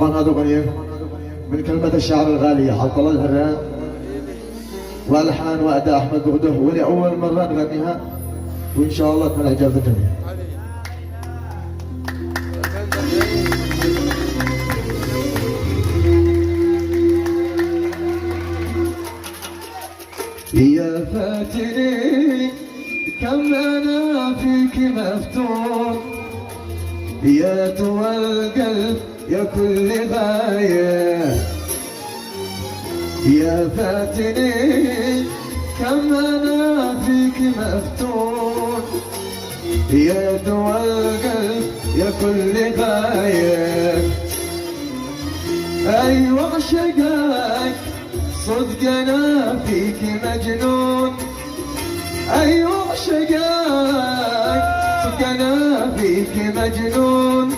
طبعا هذا أغنية من كلمة الشاعر الغالي عبد الله الهران، والحان واداء احمد بغده، ولاول مره نغنيها وان شاء الله تكون اعجاب الجميع. يا فاتني كم انا فيك مفتون، يا توى القلب يا كل غايه، يا فاتني كم انا فيك مفتون، يا دوا القلب يا كل غايه. ايوه عشقك صدق انا فيك مجنون، ايوه عشقك صدق انا فيك مجنون.